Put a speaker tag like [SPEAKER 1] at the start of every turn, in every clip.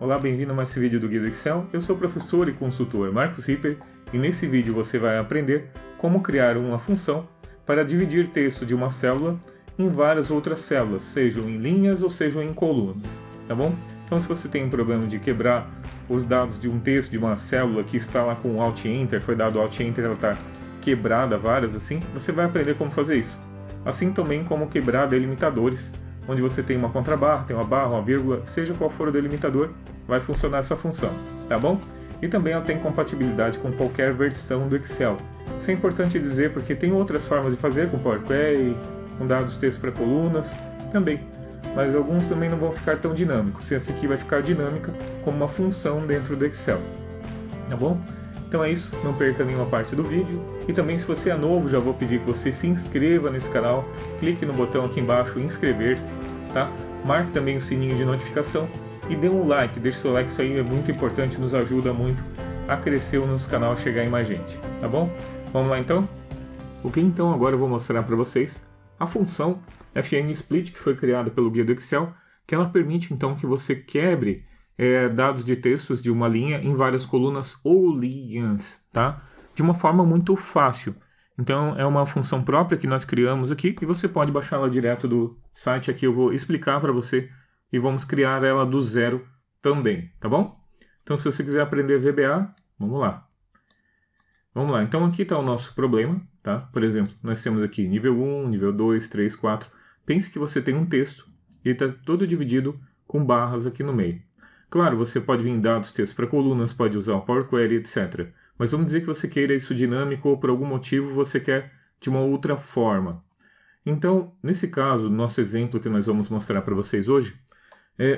[SPEAKER 1] Olá, bem-vindo a mais esse vídeo do Guia do Excel. Eu sou o professor e consultor Marcos Ripper e nesse vídeo você vai aprender como criar uma função para dividir texto de uma célula em várias outras células, sejam em linhas ou sejam em colunas, tá bom? Então se você tem um problema de quebrar os dados de um texto de uma célula que está lá com Alt Enter, foi dado Alt Enter, ela está quebrada várias assim, você vai aprender como fazer isso. Assim também como quebrar delimitadores, onde você tem uma contrabarra, tem uma barra, uma vírgula, seja qual for o delimitador, vai funcionar essa função, tá bom? E também ela tem compatibilidade com qualquer versão do Excel. Isso é importante dizer porque tem outras formas de fazer, com Power Query, com dados de texto para colunas, também. Mas alguns também não vão ficar tão dinâmicos. Essa aqui vai ficar dinâmica como uma função dentro do Excel, tá bom? Então é isso, não perca nenhuma parte do vídeo. E também se você é novo, já vou pedir que você se inscreva nesse canal, clique no botão aqui embaixo, inscrever-se, tá? Marque também o sininho de notificação e dê um like, deixe seu like, isso aí é muito importante, nos ajuda muito a crescer o nosso canal, chegar em mais gente, tá bom? Vamos lá então? Ok, então agora eu vou mostrar para vocês a função FN Split que foi criada pelo Guia do Excel, que ela permite então que você quebre dados de textos de uma linha em várias colunas ou linhas, tá? De uma forma muito fácil. Então é uma função própria que nós criamos aqui e você pode baixá-la direto do site. Aqui eu vou explicar para você e vamos criar ela do zero também, tá bom? Então se você quiser aprender VBA, vamos lá. Vamos lá, então aqui está o nosso problema, tá? Por exemplo, nós temos aqui nível 1, nível 2, 3, 4. Pense que você tem um texto e está todo dividido com barras aqui no meio. Claro, você pode vir dados, textos para colunas, pode usar o Power Query, etc. Mas vamos dizer que você queira isso dinâmico ou por algum motivo você quer de uma outra forma. Então, nesse caso, nosso exemplo que nós vamos mostrar para vocês hoje,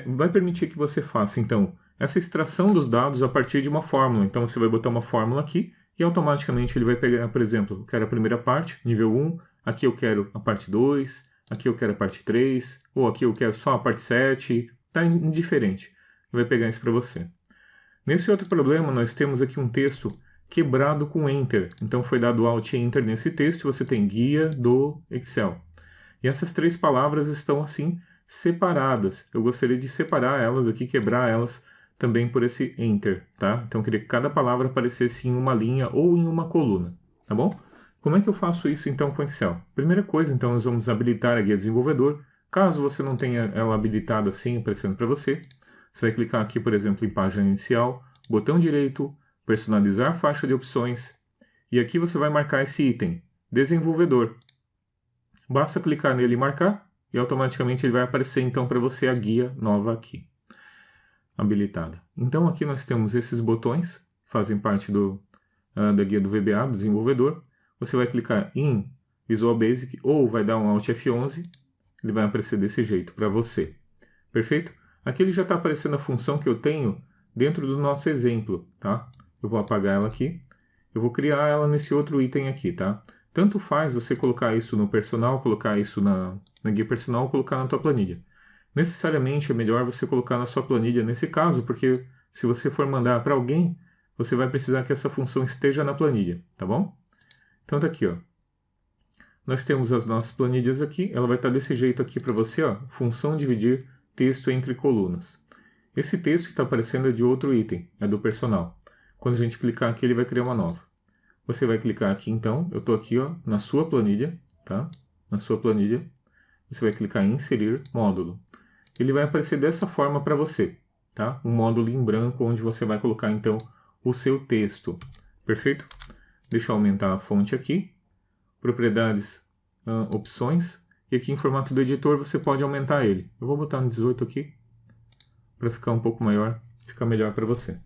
[SPEAKER 1] vai permitir que você faça, então, essa extração dos dados a partir de uma fórmula. Então, você vai botar uma fórmula aqui e automaticamente ele vai pegar, por exemplo, eu quero a primeira parte, nível 1, aqui eu quero a parte 2, aqui eu quero a parte 3, ou aqui eu quero só a parte 7, está indiferente. Vai pegar isso para você. Nesse outro problema, nós temos aqui um texto quebrado com Enter. Então foi dado Alt Enter nesse texto e você tem guia do Excel. E essas três palavras estão assim separadas. Eu gostaria de separar elas aqui, quebrar elas também por esse Enter, tá? Então eu queria que cada palavra aparecesse em uma linha ou em uma coluna, tá bom? Como é que eu faço isso então com o Excel? Primeira coisa, então nós vamos habilitar a guia desenvolvedor. Caso você não tenha ela habilitada assim, aparecendo para você, você vai clicar aqui, por exemplo, em página inicial, botão direito, personalizar faixa de opções, e aqui você vai marcar esse item, desenvolvedor. Basta clicar nele e marcar, e automaticamente ele vai aparecer então para você a guia nova aqui, habilitada. Então aqui nós temos esses botões, fazem parte da guia do VBA, do desenvolvedor. Você vai clicar em Visual Basic, ou vai dar um Alt F11, ele vai aparecer desse jeito para você. Perfeito? Aqui ele já está aparecendo a função que eu tenho dentro do nosso exemplo, tá? Eu vou apagar ela aqui. Eu vou criar ela nesse outro item aqui, tá? Tanto faz você colocar isso no personal, colocar isso na guia personal ou colocar na tua planilha. Necessariamente é melhor você colocar na sua planilha nesse caso, porque se você for mandar para alguém, você vai precisar que essa função esteja na planilha, tá bom? Então tá aqui, ó. Nós temos as nossas planilhas aqui. Ela vai estar desse jeito aqui para você, ó. Função dividir texto entre colunas. Esse texto que está aparecendo é de outro item, é do personal. Quando a gente clicar aqui, ele vai criar uma nova. Você vai clicar aqui então, eu estou aqui ó, na sua planilha, tá? Na sua planilha, você vai clicar em inserir módulo. Ele vai aparecer dessa forma para você, tá? Um módulo em branco onde você vai colocar então o seu texto. Perfeito? Deixa eu aumentar a fonte aqui. Propriedades, opções. E aqui em formato do editor você pode aumentar ele. Eu vou botar no 18 aqui, para ficar um pouco maior, ficar melhor para você.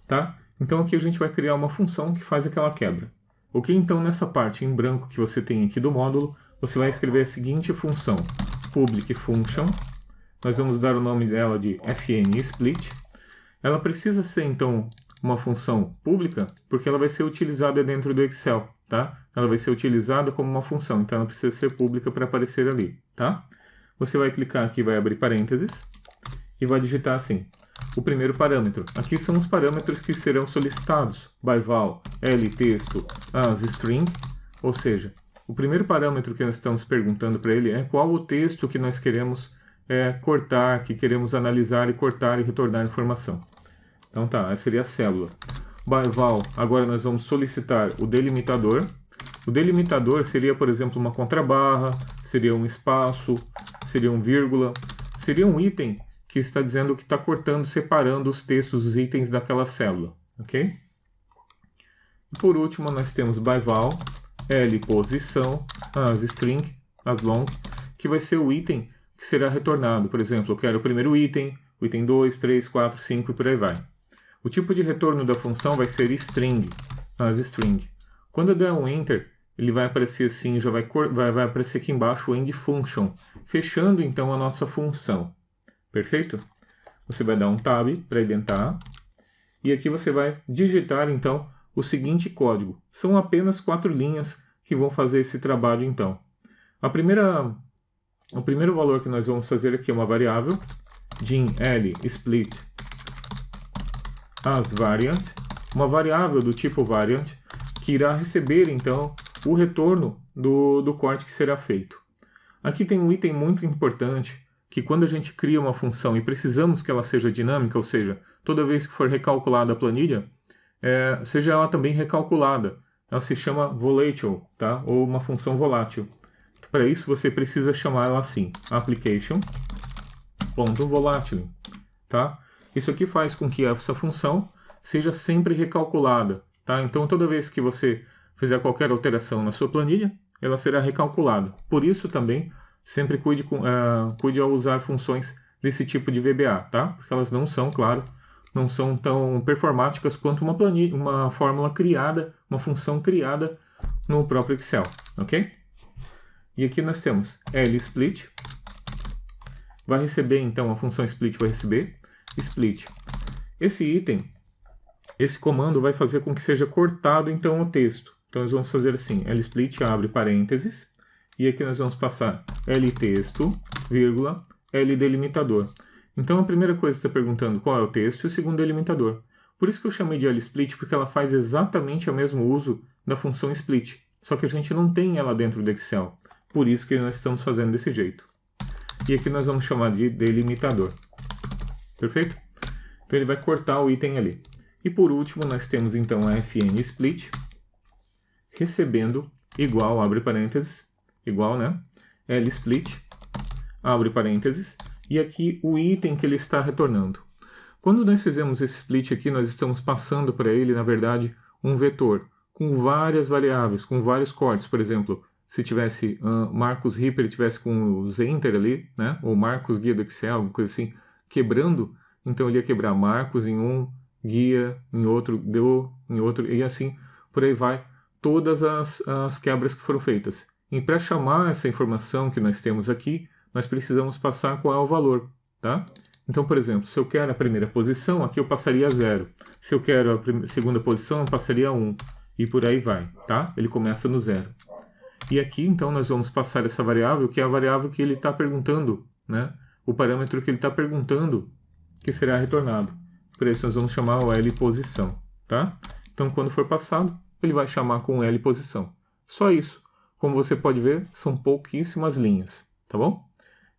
[SPEAKER 1] Tá? Então aqui a gente vai criar uma função que faz aquela quebra. Ok? Então nessa parte em branco que você tem aqui do módulo, você vai escrever a seguinte função. Public function. Nós vamos dar o nome dela de FN Split. Ela precisa ser então uma função pública, porque ela vai ser utilizada dentro do Excel, tá? Ela vai ser utilizada como uma função, então ela precisa ser pública para aparecer ali, tá? Você vai clicar aqui, vai abrir parênteses, e vai digitar assim, o primeiro parâmetro. Aqui são os parâmetros que serão solicitados, by val, L texto, as string, ou seja, o primeiro parâmetro que nós estamos perguntando para ele é qual o texto que nós queremos cortar, que queremos analisar e cortar e retornar informação. Então tá, essa seria a célula. By val, agora nós vamos solicitar o delimitador. O delimitador seria, por exemplo, uma contrabarra, seria um espaço, seria um vírgula, seria um item que está dizendo que está cortando, separando os textos, os itens daquela célula, ok? E por último, nós temos by val, L posição, as string, as long, que vai ser o item que será retornado. Por exemplo, eu quero o primeiro item, o item 2, 3, 4, 5 e por aí vai. O tipo de retorno da função vai ser string, as string. Quando eu der um enter, ele vai aparecer assim, já vai aparecer aqui embaixo o end function, fechando então a nossa função. Perfeito? Você vai dar um tab para identar e aqui você vai digitar então o seguinte código. São apenas 4 linhas que vão fazer esse trabalho então. O primeiro valor que nós vamos fazer aqui é uma variável, din L split as variant, uma variável do tipo variant, que irá receber então o retorno do corte que será feito. Aqui tem um item muito importante, que quando a gente cria uma função e precisamos que ela seja dinâmica, ou seja, toda vez que for recalculada a planilha, seja ela também recalculada. Ela se chama volatile, tá? Ou uma função volátil. Para isso você precisa chamar ela assim, application.volatile, tá? Isso aqui faz com que essa função seja sempre recalculada, tá? Então toda vez que você fizer qualquer alteração na sua planilha, ela será recalculada. Por isso também, sempre cuide ao usar funções desse tipo de VBA, tá? Porque elas não são, claro, não são tão performáticas quanto uma planilha, uma fórmula criada, uma função criada no próprio Excel, ok? E aqui nós temos LSplit, vai receber então, a função split vai receber split. Esse item, esse comando vai fazer com que seja cortado então o texto. Então nós vamos fazer assim, LSplit abre parênteses, e aqui nós vamos passar LTexto, vírgula, LDelimitador. Então a primeira coisa que está perguntando qual é o texto e o segundo delimitador. Por isso que eu chamei de LSplit, porque ela faz exatamente o mesmo uso da função split, só que a gente não tem ela dentro do Excel. Por isso que nós estamos fazendo desse jeito. E aqui nós vamos chamar de delimitador. Perfeito? Então ele vai cortar o item ali. E por último nós temos então a fnSplit, recebendo igual, abre parênteses, igual, né? LSplit, abre parênteses, e aqui o item que ele está retornando. Quando nós fizemos esse split aqui, nós estamos passando para ele, na verdade, um vetor com várias variáveis, com vários cortes. Por exemplo, se tivesse Marcos Ripper tivesse com os enter ali, né? Ou Marcos Guia do Excel, alguma coisa assim, quebrando, então ele ia quebrar Marcos em um, Guia em outro, Deu em outro, e assim por aí vai, todas as quebras que foram feitas. E para chamar essa informação que nós temos aqui, nós precisamos passar qual é o valor, tá? Então, por exemplo, se eu quero a primeira posição, aqui eu passaria 0. Se eu quero a segunda posição, eu passaria 1. E por aí vai, tá? Ele começa no 0. E aqui, então, nós vamos passar essa variável, que é a variável que ele está perguntando, né? O parâmetro que ele está perguntando que será retornado. Por isso, nós vamos chamar o LPosição, tá? Então, quando for passado, ele vai chamar com LPosição. Só isso. Como você pode ver, são pouquíssimas linhas, tá bom?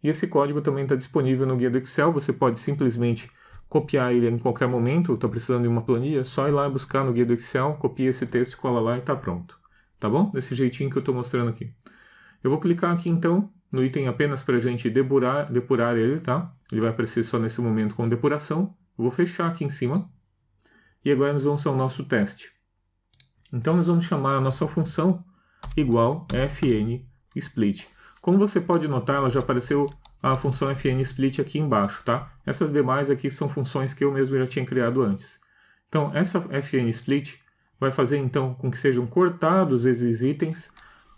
[SPEAKER 1] E esse código também está disponível no Guia do Excel, você pode simplesmente copiar ele em qualquer momento, está precisando de uma planilha, é só ir lá buscar no Guia do Excel, copia esse texto, cola lá e está pronto. Tá bom? Desse jeitinho que eu estou mostrando aqui. Eu vou clicar aqui então no item apenas para a gente depurar ele, tá? Ele vai aparecer só nesse momento com depuração. Eu vou fechar aqui em cima. E agora nós vamos ao nosso teste. Então nós vamos chamar a nossa função igual fnSplit. Como você pode notar, ela já apareceu a função fnSplit aqui embaixo, tá? Essas demais aqui são funções que eu mesmo já tinha criado antes. Então, essa fnSplit vai fazer então com que sejam cortados esses itens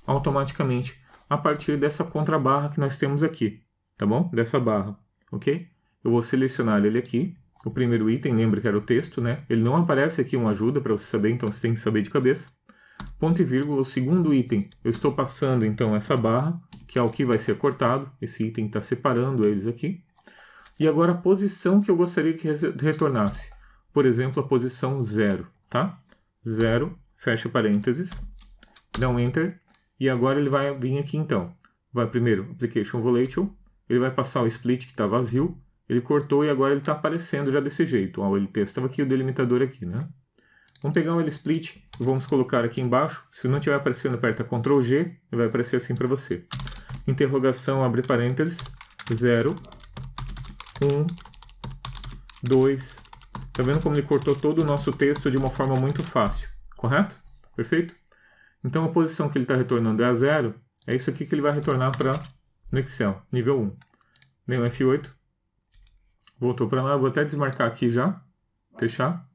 [SPEAKER 1] automaticamente a partir dessa contrabarra que nós temos aqui, tá bom? Dessa barra, ok? Eu vou selecionar ele aqui, o primeiro item, lembra que era o texto, né? Ele não aparece aqui uma ajuda para você saber, então você tem que saber de cabeça. Ponto e vírgula, o segundo item, eu estou passando então essa barra, que é o que vai ser cortado, esse item está separando eles aqui. E agora a posição que eu gostaria que retornasse, por exemplo, a posição 0, tá? 0, fecha parênteses, dá um Enter, e agora ele vai vir aqui então. Vai primeiro, Application Volatile, ele vai passar o split que está vazio, ele cortou e agora ele está aparecendo já desse jeito. Ó, o LT estava aqui, o delimitador aqui, né? Vamos pegar o LSplit e vamos colocar aqui embaixo. Se não estiver aparecendo, aperta Ctrl G e vai aparecer assim para você. Interrogação, abre parênteses, 0, 1, 2. Tá vendo como ele cortou todo o nosso texto de uma forma muito fácil, correto? Perfeito? Então a posição que ele está retornando é a 0, é isso aqui que ele vai retornar no Excel, nível 1. Dei um F8, voltou para lá, vou até desmarcar aqui já, fechar.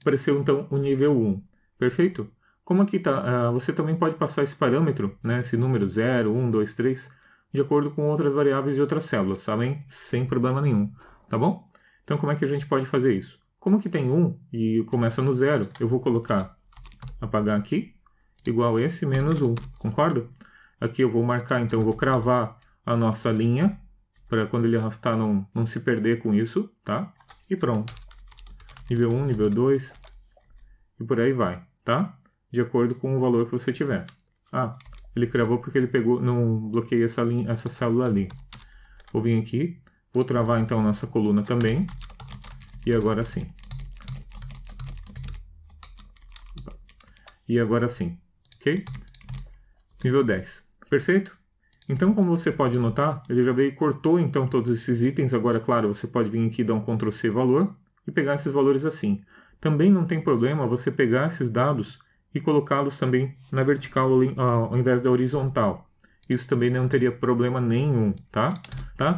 [SPEAKER 1] Apareceu então o nível 1, perfeito? Como aqui está, você também pode passar esse parâmetro, né, esse número 0, 1, 2, 3, de acordo com outras variáveis de outras células, sabem? Sem problema nenhum, tá bom? Então como é que a gente pode fazer isso? Como que tem 1 e começa no 0, eu vou colocar, apagar aqui, igual esse, menos 1, concorda? Aqui eu vou marcar, então eu vou cravar a nossa linha, para quando ele arrastar não se perder com isso, tá? E pronto. Nível 1, nível 2, e por aí vai, tá? De acordo com o valor que você tiver. Ah, ele cravou porque ele pegou, não bloqueei essa célula ali. Vou vir aqui, vou travar então nossa coluna também, e agora sim. E agora sim, ok? Nível 10, perfeito? Então, como você pode notar, ele já veio e cortou então todos esses itens. Agora, claro, você pode vir aqui e dar um Ctrl C valor e pegar esses valores assim. Também não tem problema você pegar esses dados e colocá-los também na vertical ao invés da horizontal. Isso também não teria problema nenhum, tá?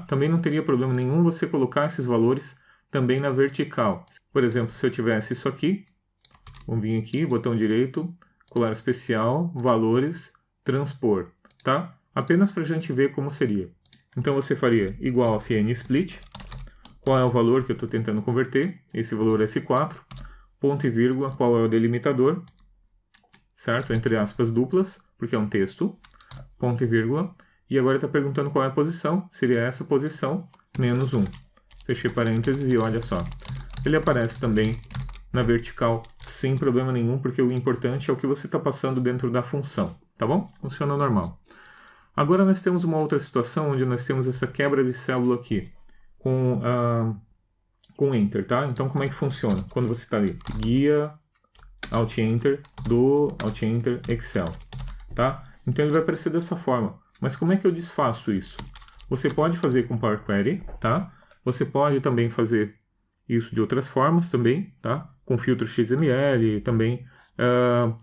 [SPEAKER 1] Também não teria problema nenhum você colocar esses valores também na vertical. Por exemplo, se eu tivesse isso aqui, vamos vir aqui, botão direito, colar especial, valores, transpor, tá? Apenas para a gente ver como seria. Então você faria igual a FNSplit. Qual é o valor que eu estou tentando converter? Esse valor é F4, ponto e vírgula, qual é o delimitador, certo? Entre aspas duplas, porque é um texto, ponto e vírgula, e agora está perguntando qual é a posição, seria essa posição, menos 1. Fechei parênteses e olha só, ele aparece também na vertical sem problema nenhum, porque o importante é o que você está passando dentro da função, tá bom? Funciona normal. Agora nós temos uma outra situação onde nós temos essa quebra de célula aqui, com Enter, tá? Então como é que funciona? Quando você está ali, guia, Alt Enter, do Alt Enter, Excel, tá? Então ele vai aparecer dessa forma. Mas como é que eu desfaço isso? Você pode fazer com Power Query, tá? Você pode também fazer isso de outras formas também, tá? Com filtro XML, também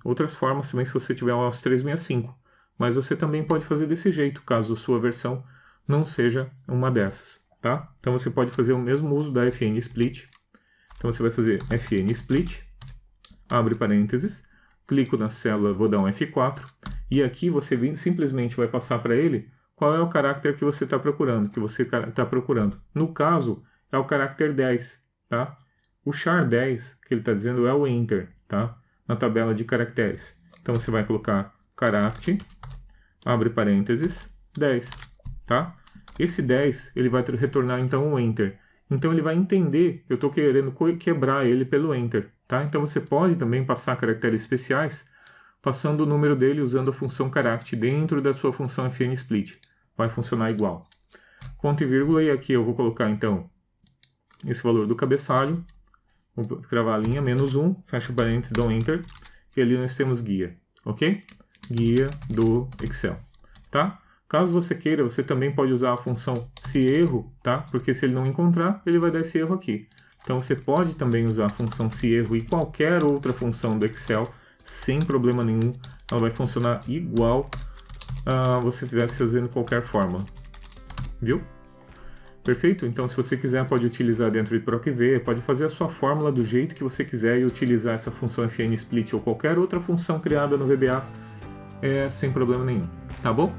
[SPEAKER 1] outras formas também se você tiver um Office 365. Mas você também pode fazer desse jeito, caso a sua versão não seja uma dessas, tá? Então você pode fazer o mesmo uso da FNSplit. Então você vai fazer FNSplit, abre parênteses, clico na célula, vou dar um F4, e aqui você simplesmente vai passar para ele qual é o caractere que você está procurando, No caso, é o caractere 10, tá? O char 10, que ele está dizendo, é o Enter, tá? Na tabela de caracteres. Então você vai colocar caractere, abre parênteses, 10, tá? Esse 10, ele vai retornar então o Enter. Então ele vai entender que eu estou querendo quebrar ele pelo Enter, tá? Então você pode também passar caracteres especiais passando o número dele usando a função character dentro da sua função FNSplit. Vai funcionar igual. Ponto e vírgula, e aqui eu vou colocar então esse valor do cabeçalho, vou cravar a linha, menos 1, fecha o parênteses, dou Enter, e ali nós temos guia, ok? Guia do Excel, tá? Caso você queira, você também pode usar a função se erro, tá? Porque se ele não encontrar, ele vai dar esse erro aqui. Então você pode também usar a função se erro e qualquer outra função do Excel, sem problema nenhum. Ela vai funcionar igual a você estivesse fazendo qualquer fórmula. Viu? Perfeito? Então se você quiser pode utilizar dentro de ProcV, pode fazer a sua fórmula do jeito que você quiser e utilizar essa função FNSplit ou qualquer outra função criada no VBA sem problema nenhum. Tá bom?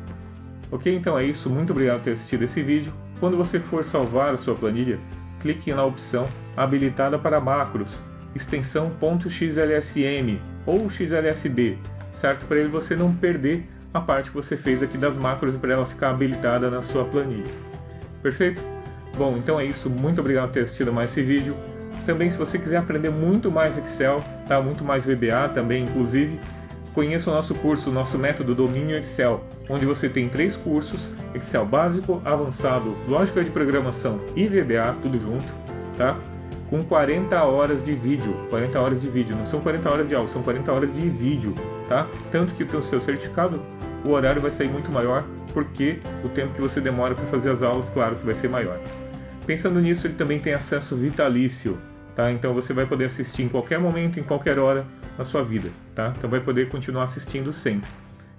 [SPEAKER 1] Ok, então é isso. Muito obrigado por ter assistido esse vídeo. Quando você for salvar a sua planilha, clique na opção habilitada para macros, extensão .xlsm ou xlsb, certo? Para você não perder a parte que você fez aqui das macros e para ela ficar habilitada na sua planilha. Perfeito? Bom, então é isso. Muito obrigado por ter assistido mais esse vídeo. Também, se você quiser aprender muito mais Excel, tá? Muito mais VBA também, inclusive, conheça o nosso curso, o nosso método Domínio Excel, onde você tem 3 cursos, Excel básico, avançado, lógica de programação e VBA, tudo junto, tá? Com 40 horas de vídeo, não são 40 horas de aula, são 40 horas de vídeo, tá? Tanto que o seu certificado, o horário vai sair muito maior, porque o tempo que você demora para fazer as aulas, claro que vai ser maior. Pensando nisso, ele também tem acesso vitalício, tá? Então você vai poder assistir em qualquer momento, em qualquer hora na sua vida, tá? Então vai poder continuar assistindo sempre.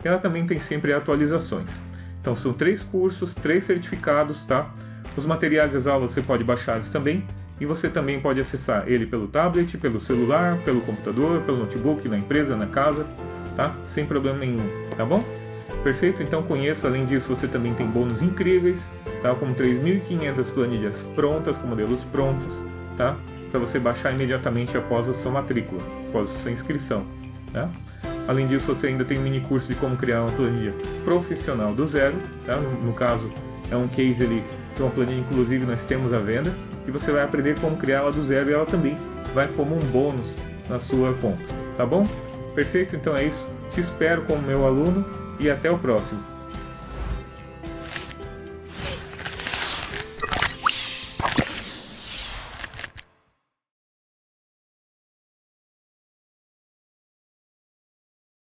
[SPEAKER 1] Ela também tem sempre atualizações. Então são 3 cursos, 3 certificados, tá? Os materiais das aulas você pode baixar eles também, e você também pode acessar ele pelo tablet, pelo celular, pelo computador, pelo notebook, na empresa, na casa, tá? Sem problema nenhum, tá bom? Perfeito? Então conheça, além disso você também tem bônus incríveis, tá? Como 3.500 planilhas prontas, com modelos prontos, tá? Para você baixar imediatamente após a sua matrícula, após a sua inscrição, tá? Além disso você ainda tem um mini curso de como criar uma planilha profissional do zero, tá? No caso é um case ali, que é uma planilha inclusive nós temos à venda, e você vai aprender como criá-la do zero e ela também vai como um bônus na sua conta, tá bom? Perfeito? Então é isso. Te espero como meu aluno e até o próximo.